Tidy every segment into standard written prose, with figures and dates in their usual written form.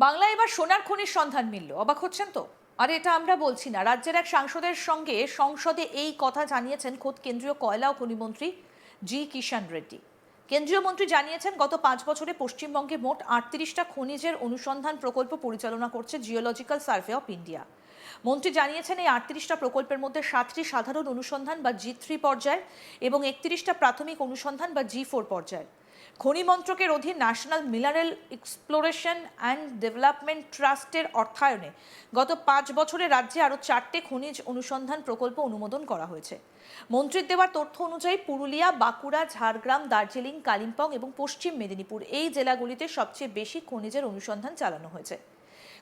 বাংলায় এবার সোনার খনির সন্ধান মিলল, অবাক হচ্ছেন তো? আর এটা আমরা বলছি না, রাজ্যের এক সাংসদের সঙ্গে সংসদে এই কথা জানিয়েছেন খোদ কেন্দ্রীয় কয়লা ও খনিমন্ত্রী জি কিষাণ রেড্ডি। কেন্দ্রীয় মন্ত্রী জানিয়েছেন গত 5 বছরে পশ্চিমবঙ্গে মোট 38টা খনিজের অনুসন্ধান প্রকল্প পরিচালনা করছে জিওলজিক্যাল সার্ভে অফ ইন্ডিয়া। মন্ত্রী জানিয়েছেন এই 38টা প্রকল্পের মধ্যে 7টি সাধারণ অনুসন্ধান বা G3 পর্যায়ের এবং 31টা প্রাথমিক অনুসন্ধান বা G4 পর্যায়ের। খনি মন্ত্রকের অধীন national mineral exploration and development ট্রাস্টের অর্থায়নে গত 5 বছরে রাজ্যে আরও 4টে খনিজ অনুসন্ধান প্রকল্প অনুমোদন করা হয়েছে। মন্ত্রীর দেওয়া তথ্য অনুযায়ী পুরুলিয়া, বাঁকুড়া, ঝাড়গ্রাম, দার্জিলিং, কালিম্পং এবং পশ্চিম মেদিনীপুর এই জেলাগুলিতে সবচেয়ে বেশি খনিজের অনুসন্ধান চালানো হয়েছে।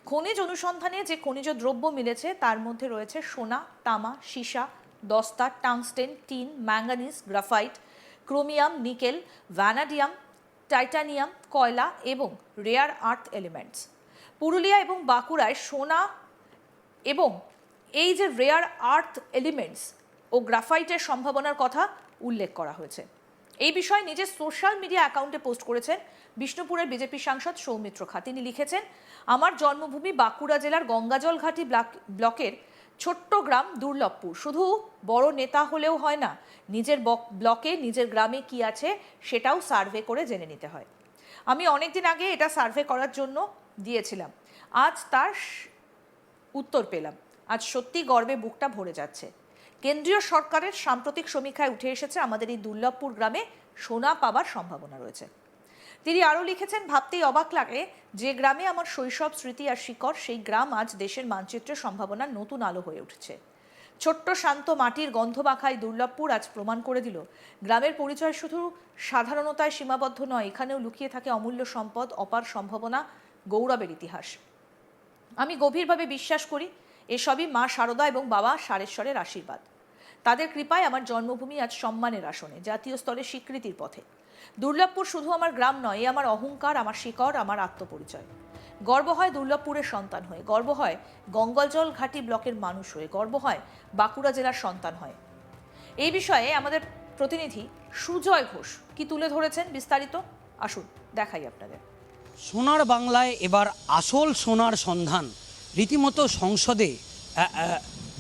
খনিজ অনুসন্ধানে যে খনিজ দ্রব্য মিলেছে তার মধ্যে রয়েছে সোনা, তামা, সীসা, দস্তা, tungsten, tin, manganese, graphite, chromium, nickel, vanadium, titanium, কয়লা এবং রেয়ার আর্থ এলিমেন্টস। পুরুলিয়া এবং বাঁকুড়ায় সোনা এবং এই যে রেয়ার আর্থ এলিমেন্টস ও গ্রাফাইটের সম্ভাবনার কথা উল্লেখ করা হয়েছে। এই বিষয়ে নিজের সোশ্যাল মিডিয়া অ্যাকাউন্টে পোস্ট করেছেন বিষ্ণুপুরের বিজেপি সাংসদ সৌমিত্র খা। তিনি লিখেছেন, আমার জন্মভূমি বাঁকুড়া জেলার গঙ্গাজল ঘাটি ব্লকের ছোট্ট গ্রাম দুর্লভপুর। শুধু বড় নেতা হলেও হয় না, নিজের ব্লকে নিজের গ্রামে কি আছে সেটাও সার্ভে করে জেনে নিতে হয়। আমি অনেকদিন আগে এটা সার্ভে করার জন্য দিয়েছিলাম, আজ তার উত্তর পেলাম। আজ সত্যি গর্বে বুকটা ভরে যাচ্ছে। কেন্দ্রীয় সরকারের সাম্প্রতিক সমীক্ষায় উঠে এসেছে আমাদের এই দুর্লভপুর গ্রামে সোনা পাবার সম্ভাবনা রয়েছে। তিনি আরও লিখেছেন, ভাবতেই অবাক লাগে যে গ্রামে আমার শৈশব, স্মৃতি আর শিকড়, সেই গ্রাম আজ দেশের মানচিত্রের সম্ভাবনার নতুন আলো হয়ে উঠছে। ছোট্ট শান্ত মাটির গন্ধ মাখায় দুর্লভপুর আজ প্রমাণ করে দিল গ্রামের পরিচয় শুধু সাধারণতায় সীমাবদ্ধ নয়, এখানেও লুকিয়ে থাকে অমূল্য সম্পদ, অপার সম্ভাবনা, গৌরবের ইতিহাস। আমি গভীরভাবে বিশ্বাস করি এসবই মা শারদা এবং বাবা সারেশ্বরের আশীর্বাদ। তাদের কৃপায় আমার জন্মভূমি আজ সম্মানের আসনে, জাতীয় স্তরে স্বীকৃতির পথে। দুর্লভপুর শুধু আমার গ্রাম নয়, এ আমার অহংকার, আমার শিকড়, আমার আত্মপরিচয়। গর্ব হয় দুর্লভপুরের সন্তান হয়ে, গর্ব হয় গঙ্গাজল ঘাটি ব্লকের মানুষ হয়ে, গর্ব হয় বাঁকুড়া জেলার সন্তান হয়। এই বিষয়ে আমাদের প্রতিনিধি সুজয় ঘোষ কি তুলে ধরেছেন বিস্তারিত, আসুন দেখাই আপনাদের। সোনার বাংলায় এবার আসল সোনার সন্ধান। রীতিমতো সংসদে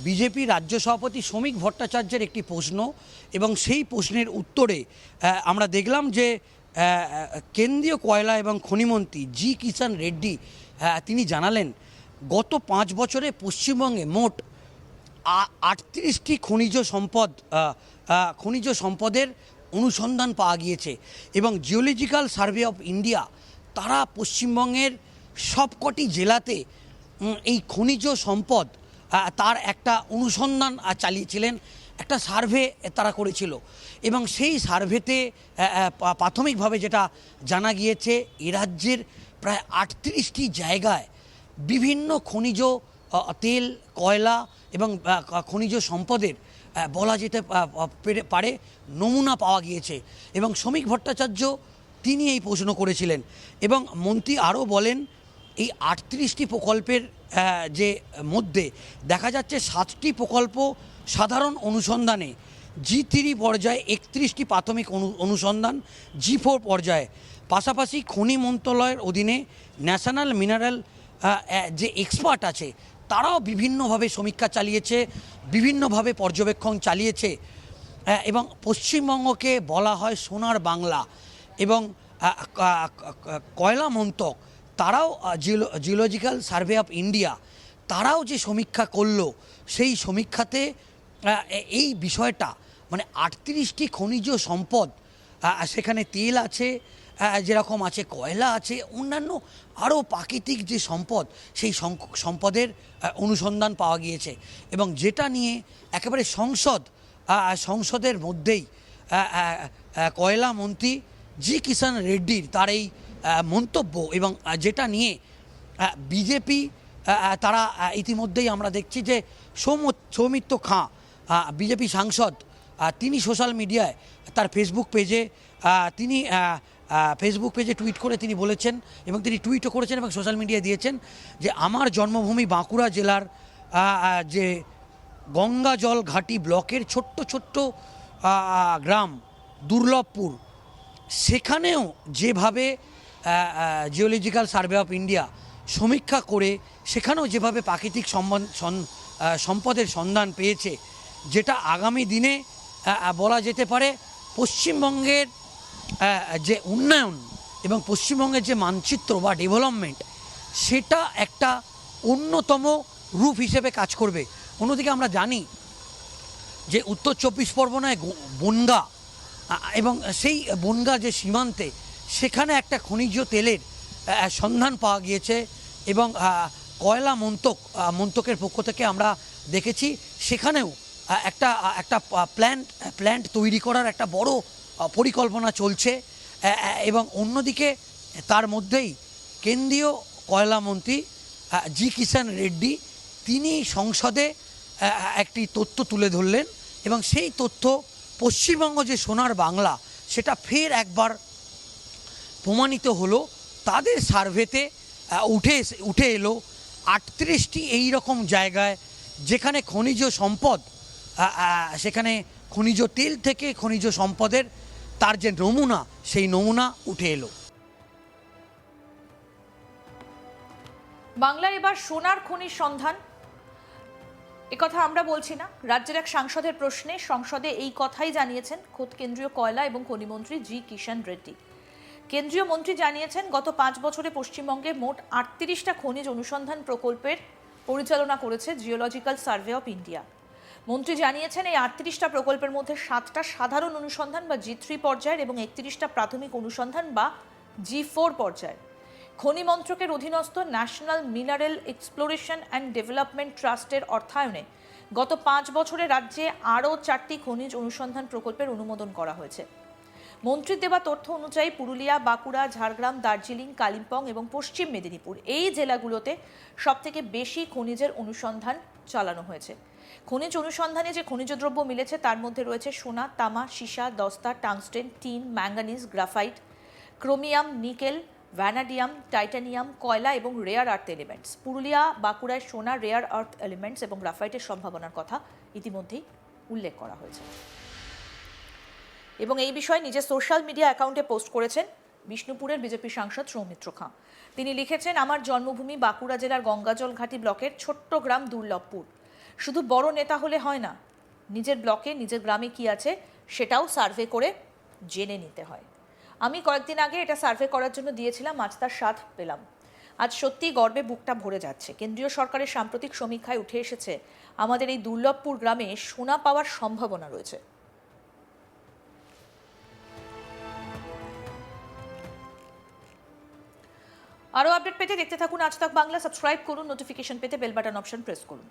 বিজেপি রাজ্য সভাপতি শ্রমিক ভট্টাচার্যের একটি প্রশ্ন, এবং সেই প্রশ্নের উত্তরে আমরা দেখলাম যে কেন্দ্রীয় কয়লা এবং খনিমন্ত্রী জি কিষাণ রেড্ডি তিনি জানালেন গত 5 বছরে পশ্চিমবঙ্গে মোট 38টি খনিজ সম্পদের অনুসন্ধান পাওয়া গিয়েছে, এবং জিওলজিক্যাল সার্ভে অফ ইন্ডিয়া তারা পশ্চিমবঙ্গের সবকটি জেলাতে এই খনিজ সম্পদ তার একটা অনুসন্ধান চালিয়েছিলেন, একটা সার্ভে তারা করেছিল। এবং সেই সার্ভেতে প্রাথমিকভাবে যেটা জানা গিয়েছে, এ রাজ্যের প্রায় 38টি জায়গায় বিভিন্ন খনিজ তেল, কয়লা এবং খনিজ সম্পদের বলা যেতে পারে নমুনা পাওয়া গিয়েছে। এবং শ্রমিক ভট্টাচার্য তিনি এই প্রশ্ন করেছিলেন, এবং মন্ত্রী আরও বলেন এই 38টি প্রকল্পের যে মধ্যে দেখা যাচ্ছে 7টি প্রকল্প সাধারণ অনুসন্ধানে, G3 পর্যায়ে 31টি প্রাথমিক অনুসন্ধান, G4 পর্যায়ে। পাশাপাশি খনি মন্ত্রণালয়ের অধীনে ন্যাশনাল মিনারেল যে এক্সপার্ট আছে তারাও বিভিন্নভাবে সমীক্ষা চালিয়েছে, বিভিন্নভাবে পর্যবেক্ষণ চালিয়েছে। এবং পশ্চিমবঙ্গকে বলা হয় সোনার বাংলা, এবং কয়লা মন্ত্রক তারাও জিওলজিক্যাল সার্ভে অফ ইন্ডিয়া তারাও যে সমীক্ষা করলো, সেই সমীক্ষাতে এই বিষয়টা মানে 38টি খনিজ সম্পদ, সেখানে তেল আছে, যেরকম আছে কয়লা আছে, অন্যান্য আরও প্রাকৃতিক যে সম্পদ, সেই সম্পদের অনুসন্ধান পাওয়া গিয়েছে। এবং যেটা নিয়ে একেবারে সংসদের মধ্যেই কয়লা মন্ত্রী জি কিষাণ রেড্ডির তার এই মন্তব্য, এবং যেটা নিয়ে বিজেপি তারা ইতিমধ্যেই আমরা দেখছি যে সৌমিত্র খাঁ বিজেপি সাংসদ তিনি সোশ্যাল মিডিয়ায় তার ফেসবুক পেজে টুইট করে তিনি বলেছেন, এবং তিনি টুইটও করেছেন এবং সোশ্যাল মিডিয়ায় দিয়েছেন যে আমার জন্মভূমি বাঁকুড়া জেলার যে গঙ্গাজল ঘাটি ব্লকের ছোট্ট গ্রাম দুর্লভপুর, সেখানেও যেভাবে জিওলজিক্যাল সার্ভে অফ ইন্ডিয়া সমীক্ষা করে সেখানেও যেভাবে প্রাকৃতিক সম্পদের সন্ধান পেয়েছে, যেটা আগামী দিনে বলা যেতে পারে পশ্চিমবঙ্গের যে উন্নয়ন এবং পশ্চিমবঙ্গের যে মানচিত্র বা ডেভেলপমেন্ট, সেটা একটা অন্যতম রূপ হিসেবে কাজ করবে। অন্যদিকে আমরা জানি যে উত্তর চব্বিশ পরগনায় বনগাঁ এবং সেই বনগাঁ যে সীমান্তে, সেখানে একটা খনিজ তেলের সন্ধান পাওয়া গিয়েছে এবং কয়লা মন্ত্রকের পক্ষ থেকে আমরা দেখেছি সেখানেও একটা প্ল্যান্ট তৈরি করার একটা বড় পরিকল্পনা চলছে। এবং অন্যদিকে তার মধ্যেই কেন্দ্রীয় কয়লা মন্ত্রী জি কিষাণ রেড্ডি তিনি সংসদে একটি তথ্য তুলে ধরলেন এবং সেই তথ্য পশ্চিমবঙ্গ যে সোনার বাংলা, সেটা ফের একবার প্রমাণিত হলো। তাদের সার্ভেতে উঠে এলো 38টি এই রকম জায়গায় যেখানে খনিজ সম্পদ, সেখানে খনিজ তেল থেকে খনিজ সম্পদের তার যে নমুনা, সেই নমুনা উঠে এলো। বাংলার এবার সোনার খনির সন্ধান, একথা আমরা বলছি না। রাজ্যের এক সাংসদের প্রশ্নে সংসদে এই কথাই জানিয়েছেন খোদ কেন্দ্রীয় কয়লা এবং খনিমন্ত্রী জি কিষাণ রেড্ডি। কেন্দ্রীয় মন্ত্রী জানিয়েছেন, গত 5 বছরে পশ্চিমবঙ্গে মোট 38টা খনিজ অনুসন্ধান প্রকল্পের পরিচালনা করেছে জিওলজিক্যাল সার্ভে অফ ইন্ডিয়া। মন্ত্রী জানিয়েছেন, এই 38টা প্রকল্পের মধ্যে 7টা সাধারণ অনুসন্ধান বা G3 পর্যায়ের এবং 31টা প্রাথমিক অনুসন্ধান বা G4 পর্যায়ের। খনি মন্ত্রকের অধীনস্থ national mineral exploration and development ট্রাস্টের অর্থায়নে গত 5 বছরে রাজ্যে আরও 4টি খনিজ অনুসন্ধান প্রকল্পের অনুমোদন করা হয়েছে। মন্ত্রীর দেওয়া তথ্য অনুযায়ী পুরুলিয়া, বাঁকুড়া, ঝাড়গ্রাম, দার্জিলিং, কালিম্পং এবং পশ্চিম মেদিনীপুর এই জেলাগুলোতে সবথেকে বেশি খনিজের অনুসন্ধান চালানো হয়েছে। খনিজ অনুসন্ধানে যে খনিজ দ্রব্য মিলেছে তার মধ্যে রয়েছে সোনা, তামা, সীসা, দস্তা, tungsten, tin, manganese, graphite, chromium, nickel, vanadium, titanium, কয়লা এবং রেয়ার আর্থ এলিমেন্টস। পুরুলিয়া, বাঁকুড়ায় সোনা, রেয়ার আর্থ এলিমেন্টস এবং গ্রাফাইটের সম্ভাবনার কথা ইতিমধ্যেই উল্লেখ করা হয়েছে। এবং এই বিষয়ে নিজের সোশ্যাল মিডিয়া অ্যাকাউন্টে পোস্ট করেছেন বিষ্ণুপুরের বিজেপি সাংসদ সৌমিত্র খাঁ। তিনি লিখেছেন, আমার জন্মভূমি বাঁকুড়া জেলার গঙ্গাজল ঘাটি ব্লকের ছোট্ট গ্রাম দুর্লভপুর। শুধু বড় নেতা হলে হয় না, নিজের ব্লকে নিজের গ্রামে কি আছে সেটাও সার্ভে করে জেনে নিতে হয়। আমি কয়েকদিন আগে এটা সার্ভে করার জন্য দিয়েছিলাম, আজ তার স্বাদ পেলাম। আজ সত্যি গর্বে বুকটা ভরে যাচ্ছে। কেন্দ্রীয় সরকারের সাম্প্রতিক সমীক্ষায় উঠে এসেছে আমাদের এই দুর্লভপুর গ্রামে সোনা পাওয়ার সম্ভাবনা রয়েছে। আরও আপডেট পেতে দেখতে থাকুন আজ তাক বাংলা। সাবস্ক্রাইব করুন, নোটিফিকেশন পেতে বেল বাটন অপশন প্রেস করুন।